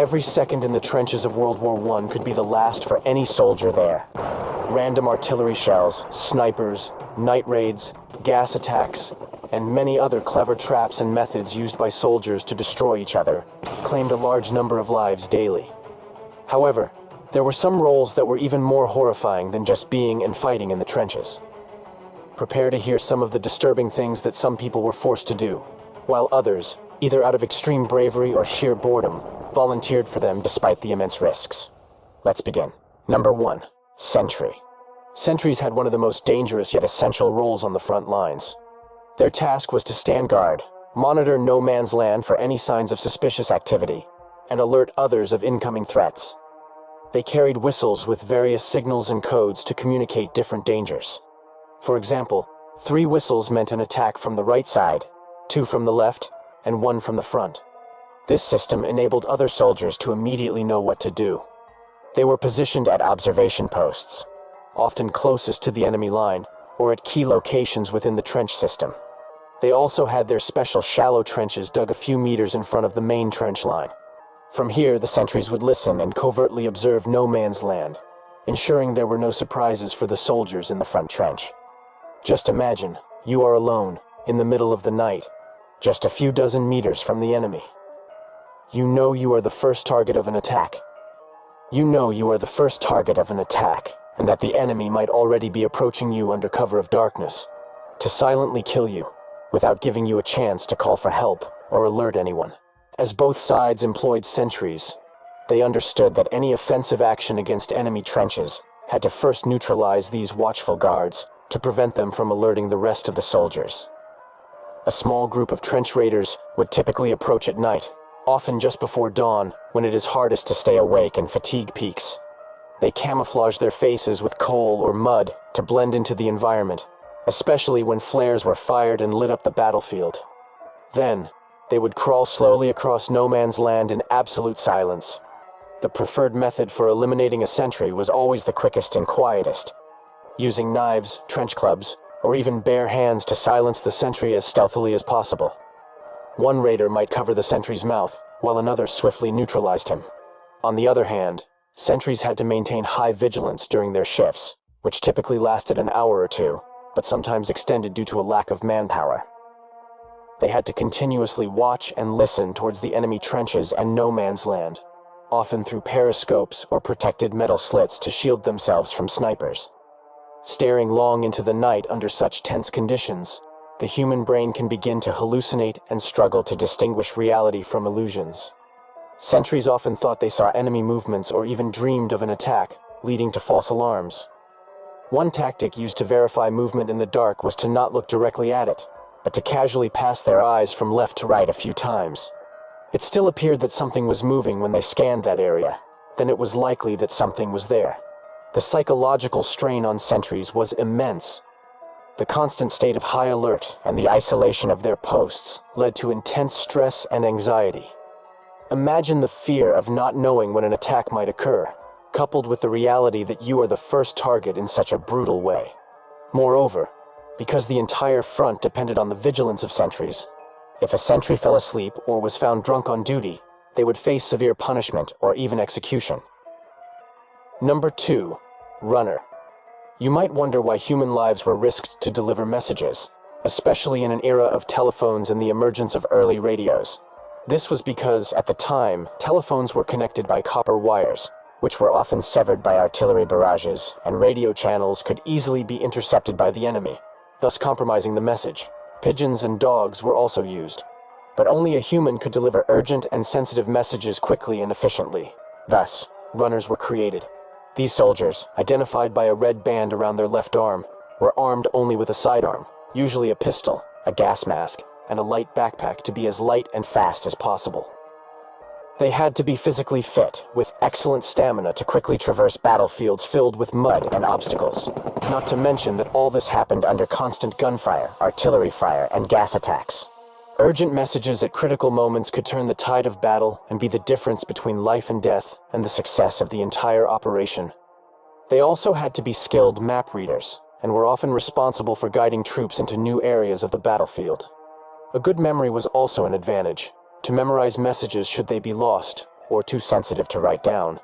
Every second in the trenches of World War I could be the last for any soldier there. Random artillery shells, snipers, night raids, gas attacks, and many other clever traps and methods used by soldiers to destroy each other claimed a large number of lives daily. However, there were some roles that were even more horrifying than just being and fighting in the trenches. Prepare to hear some of the disturbing things that some people were forced to do, while others, either out of extreme bravery or sheer boredom, volunteered for them despite the immense risks. Let's begin. Number 1. Sentry. Sentries had one of the most dangerous yet essential roles on the front lines. Their task was to stand guard, monitor no man's land for any signs of suspicious activity, and alert others of incoming threats. They carried whistles with various signals and codes to communicate different dangers. For example, 3 whistles meant an attack from the right side, 2 from the left, and 1 from the front. This system enabled other soldiers to immediately know what to do. They were positioned at observation posts, often closest to the enemy line, or at key locations within the trench system. They also had their special shallow trenches dug a few meters in front of the main trench line. From here, the sentries would listen and covertly observe no man's land, ensuring there were no surprises for the soldiers in the front trench. Just imagine, you are alone, in the middle of the night, just a few dozen meters from the enemy. You know you are the first target of an attack. And that the enemy might already be approaching you under cover of darkness, to silently kill you, without giving you a chance to call for help or alert anyone. As both sides employed sentries, they understood that any offensive action against enemy trenches had to first neutralize these watchful guards to prevent them from alerting the rest of the soldiers. A small group of trench raiders would typically approach at night, often just before dawn, when it is hardest to stay awake and fatigue peaks. They camouflaged their faces with coal or mud to blend into the environment, especially when flares were fired and lit up the battlefield. Then, they would crawl slowly across no man's land in absolute silence. The preferred method for eliminating a sentry was always the quickest and quietest, using knives, trench clubs, or even bare hands to silence the sentry as stealthily as possible. One raider might cover the sentry's mouth, while another swiftly neutralized him. On the other hand, sentries had to maintain high vigilance during their shifts, which typically lasted an hour or two, but sometimes extended due to a lack of manpower. They had to continuously watch and listen towards the enemy trenches and no man's land, often through periscopes or protected metal slits to shield themselves from snipers. Staring long into the night under such tense conditions, the human brain can begin to hallucinate and struggle to distinguish reality from illusions. Sentries often thought they saw enemy movements or even dreamed of an attack, leading to false alarms. One tactic used to verify movement in the dark was to not look directly at it, but to casually pass their eyes from left to right a few times. It still appeared that something was moving when they scanned that area. Then it was likely that something was there. The psychological strain on sentries was immense. The constant state of high alert and the isolation of their posts led to intense stress and anxiety. Imagine the fear of not knowing when an attack might occur, coupled with the reality that you are the first target in such a brutal way. Moreover, because the entire front depended on the vigilance of sentries, if a sentry fell asleep or was found drunk on duty, they would face severe punishment or even execution. Number 2. Runner. You might wonder why human lives were risked to deliver messages, especially in an era of telephones and the emergence of early radios. This was because, at the time, telephones were connected by copper wires, which were often severed by artillery barrages, and radio channels could easily be intercepted by the enemy, thus compromising the message. Pigeons and dogs were also used, but only a human could deliver urgent and sensitive messages quickly and efficiently. Thus, runners were created. These soldiers, identified by a red band around their left arm, were armed only with a sidearm, usually a pistol, a gas mask, and a light backpack to be as light and fast as possible. They had to be physically fit, with excellent stamina to quickly traverse battlefields filled with mud and obstacles. Not to mention that all this happened under constant gunfire, artillery fire, and gas attacks. Urgent messages at critical moments could turn the tide of battle and be the difference between life and death and the success of the entire operation. They also had to be skilled map readers, and were often responsible for guiding troops into new areas of the battlefield. A good memory was also an advantage, to memorize messages should they be lost, or too sensitive to write down.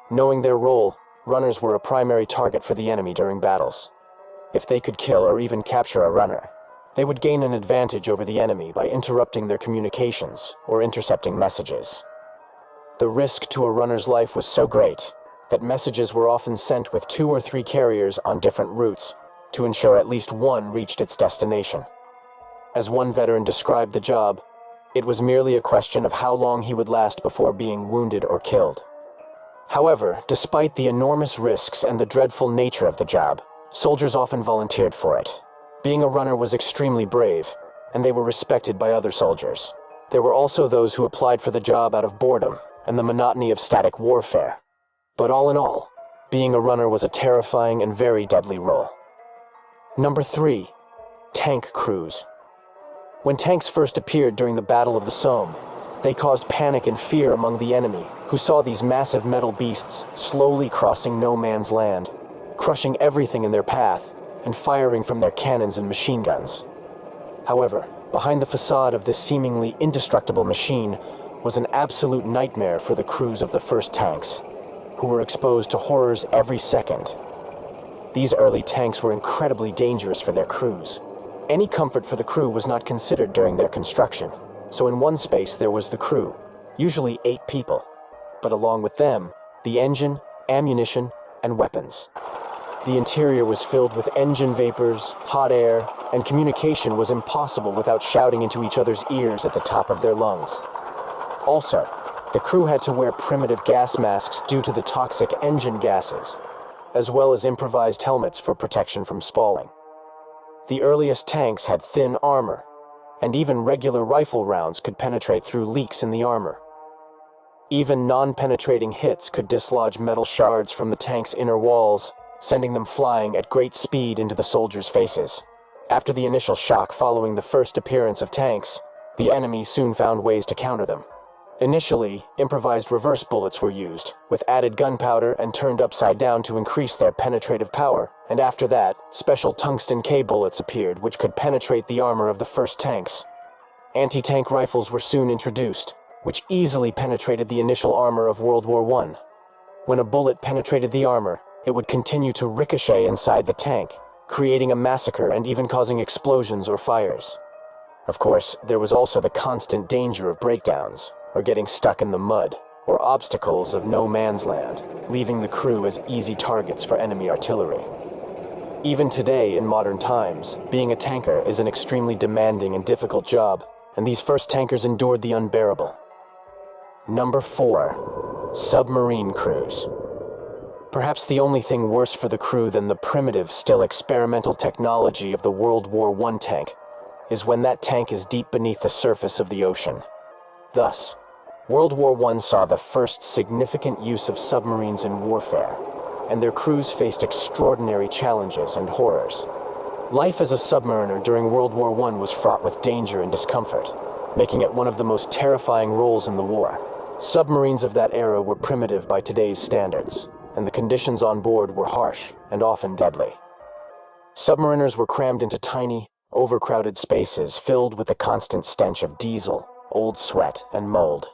Knowing their role, runners were a primary target for the enemy during battles. If they could kill or even capture a runner, they would gain an advantage over the enemy by interrupting their communications or intercepting messages. The risk to a runner's life was so great that messages were often sent with 2 or 3 carriers on different routes to ensure at least one reached its destination. As one veteran described the job, it was merely a question of how long he would last before being wounded or killed. However, despite the enormous risks and the dreadful nature of the job, soldiers often volunteered for it. Being a runner was extremely brave, and they were respected by other soldiers. There were also those who applied for the job out of boredom and the monotony of static warfare. But all in all, being a runner was a terrifying and very deadly role. Number 3. Tank crews. When tanks first appeared during the Battle of the Somme, they caused panic and fear among the enemy, who saw these massive metal beasts slowly crossing no man's land, crushing everything in their path, and firing from their cannons and machine guns. However, behind the facade of this seemingly indestructible machine was an absolute nightmare for the crews of the first tanks, who were exposed to horrors every second. These early tanks were incredibly dangerous for their crews. Any comfort for the crew was not considered during their construction, so in one space there was the crew, usually 8 people, but along with them, the engine, ammunition, and weapons. The interior was filled with engine vapors, hot air, and communication was impossible without shouting into each other's ears at the top of their lungs. Also, the crew had to wear primitive gas masks due to the toxic engine gases, as well as improvised helmets for protection from spalling. The earliest tanks had thin armor, and even regular rifle rounds could penetrate through leaks in the armor. Even non-penetrating hits could dislodge metal shards from the tank's inner walls, sending them flying at great speed into the soldiers' faces. After the initial shock following the first appearance of tanks, the enemy soon found ways to counter them. Initially, improvised reverse bullets were used, with added gunpowder and turned upside down to increase their penetrative power, and after that, special tungsten K bullets appeared which could penetrate the armor of the first tanks. Anti-tank rifles were soon introduced, which easily penetrated the initial armor of World War I. When a bullet penetrated the armor, it would continue to ricochet inside the tank, creating a massacre and even causing explosions or fires. Of course, there was also the constant danger of breakdowns, or getting stuck in the mud, or obstacles of no man's land, leaving the crew as easy targets for enemy artillery. Even today, in modern times, being a tanker is an extremely demanding and difficult job, and these first tankers endured the unbearable. Number 4. Submarine crews. Perhaps the only thing worse for the crew than the primitive, still experimental technology of the World War I tank is when that tank is deep beneath the surface of the ocean. Thus, World War I saw the first significant use of submarines in warfare, and their crews faced extraordinary challenges and horrors. Life as a submariner during World War I was fraught with danger and discomfort, making it one of the most terrifying roles in the war. Submarines of that era were primitive by today's standards, and the conditions on board were harsh and often deadly. Submariners were crammed into tiny, overcrowded spaces filled with the constant stench of diesel, old sweat, and mold.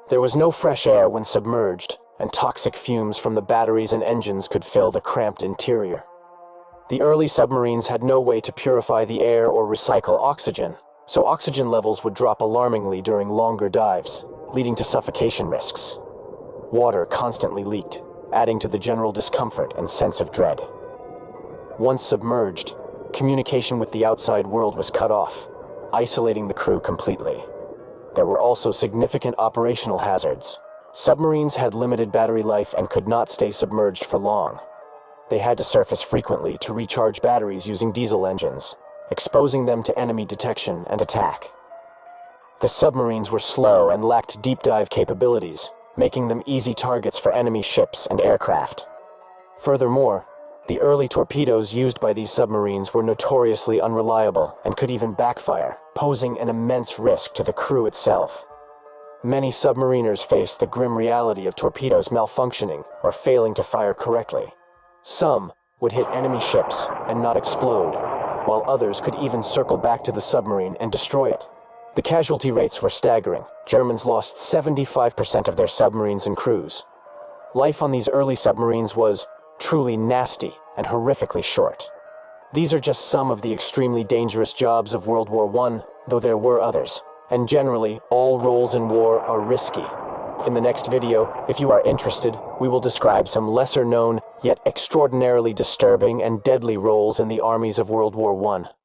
There was no fresh air when submerged, and toxic fumes from the batteries and engines could fill the cramped interior. The early submarines had no way to purify the air or recycle oxygen, so oxygen levels would drop alarmingly during longer dives, leading to suffocation risks. Water constantly leaked, adding to the general discomfort and sense of dread. Once submerged, communication with the outside world was cut off, isolating the crew completely. There were also significant operational hazards. Submarines had limited battery life and could not stay submerged for long. They had to surface frequently to recharge batteries using diesel engines, exposing them to enemy detection and attack. The submarines were slow and lacked deep dive capabilities, making them easy targets for enemy ships and aircraft. Furthermore, the early torpedoes used by these submarines were notoriously unreliable and could even backfire, posing an immense risk to the crew itself. Many submariners faced the grim reality of torpedoes malfunctioning or failing to fire correctly. Some would hit enemy ships and not explode, while others could even circle back to the submarine and destroy it. The casualty rates were staggering. Germans lost 75% of their submarines and crews. Life on these early submarines was truly nasty and horrifically short. These are just some of the extremely dangerous jobs of World War I, though there were others. And generally, all roles in war are risky. In the next video, if you are interested, we will describe some lesser-known, yet extraordinarily disturbing and deadly roles in the armies of World War I.